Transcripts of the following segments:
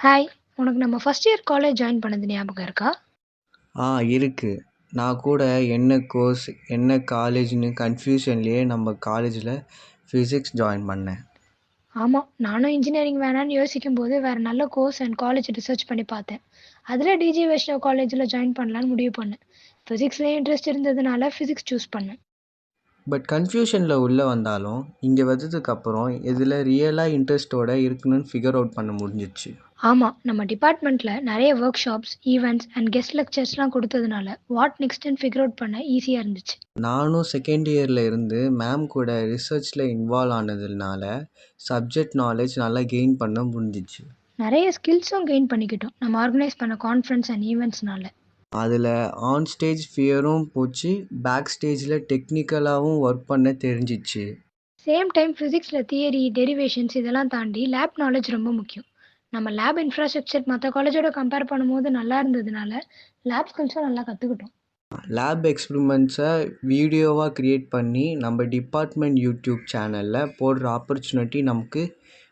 Hi! உனக்கு நம்ம first year college join பண்ணது ஞாபகம் இருக்கா? ஆ இருக்கு. நான் கூட என்ன கோர்ஸ், என்ன காலேஜ்ன்னு கன்ஃப்யூஷன்லயே நம்ம காலேஜ்ல ஃபிசிக்ஸ் ஜாயின் பண்ணேன். ஆமா, நானும் இன்ஜினியரிங் வேணான்னு யோசிக்கும்போது வேற நல்ல கோர்ஸ் அண்ட் காலேஜ் ரிசர்ச் பண்ணி பார்த்தேன். அதில் டிஜி வைஷ்ணவ் காலேஜில் ஜாயின் பண்ணலான்னு முடிவு பண்ணேன். ஃபிசிக்ஸ்லேயே இன்ட்ரெஸ்ட் இருந்ததுனால ஃபிசிக்ஸ் சூஸ் பண்ணேன். பட் கன்ஃப்யூஷன்ல உள்ள வந்தாலும், இங்க வந்ததுக்கப்புறம் எதுல ரியலா இன்ட்ரெஸ்ட்டோட இருக்கணும்னு ஃபிகர் அவுட் பண்ண முடிஞ்சிச்சு. ஆமா, நம்ம டிபார்ட்மெண்ட்டில் நிறைய workshops, events and guest லெக்சர்ஸ்லாம் கொடுத்ததுனால வாட் நெக்ஸ்ட்னு ஃபிகர் அவுட் பண்ண ஈஸியாக இருந்துச்சு. நானும் செகண்ட் இயர்ல இருந்து மேம் கூட ரிசர்ச்ல இன்வால்வ் ஆனதுனால சப்ஜெக்ட் நாலேஜ் நல்லா கெயின் பண்ண முடிஞ்சிச்சு. நிறைய ஸ்கில்ஸும் கெயின் பண்ணிக்கிட்டோம் நம்ம ஆர்கனைஸ் பண்ண கான்ஃபரன்ஸ் அண்ட் ஈவெண்ட்ஸ்னால. அதில் ஆன் ஸ்டேஜ் ஃபியரும் போச்சு, பேக் ஸ்டேஜில் டெக்னிக்கலாகவும் ஒர்க் பண்ண தெரிஞ்சிச்சு. சேம் டைம் ஃபிசிக்ஸில் தியரி, டெரிவேஷன்ஸ் இதெல்லாம் தாண்டி லேப் நாலேஜ் ரொம்ப முக்கியம். நம்ம லேப் இன்ஃப்ராஸ்ட்ரக்சர் மற்ற காலேஜோட கம்பேர் பண்ணும்போது நல்லா இருந்ததுனால லேப் ஸ்கில்ஸும் நல்லா கற்றுக்கிட்டோம். லேப் எக்ஸ்பிரிமெண்ட்ஸை வீடியோவாக க்ரியேட் பண்ணி நம்ம டிபார்ட்மெண்ட் யூடியூப் சேனலில் போடுற ஆப்பர்ச்சுனிட்டி நமக்கு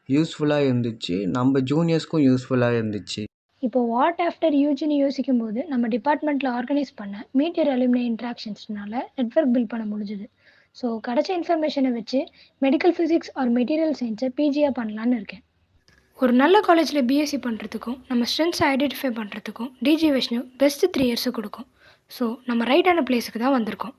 யூஸ்ஃபுல்லாக இருந்துச்சு, நம்ம ஜூனியர்ஸ்க்கும் யூஸ்ஃபுல்லாக இருந்துச்சு. இப்போ வாட் ஆஃப்டர் யூஜின்னு யோசிக்கும்போது நம்ம டிபார்ட்மெண்ட்டில் ஆர்கனைஸ் பண்ண மீட்டியர் அலுமினி இன்ட்ராக்ஷன்ஸ்னால நெட்வொர்க் பில்ட் பண்ண முடிஞ்சுது. ஸோ கிடைச்ச இன்ஃபர்மேஷனை வச்சு மெடிக்கல் ஃபிசிக்ஸ் ஆர் மெட்டீரியல் சயின்ஸை பிஜியாக பண்ணலான்னு இருக்கேன். ஒரு நல்ல காலேஜில் பிஎஸ்சி பண்ணுறதுக்கும் நம்ம ஸ்ட்ரென்த்ஸை ஐடென்டிஃபை பண்ணுறதுக்கும் டிஜி வைஷ்ணவ் பெஸ்ட்டு 3 இயர்ஸை கொடுக்கும். ஸோ நம்ம ரைட்டான பிளேஸுக்கு தான் வந்திருக்கோம்.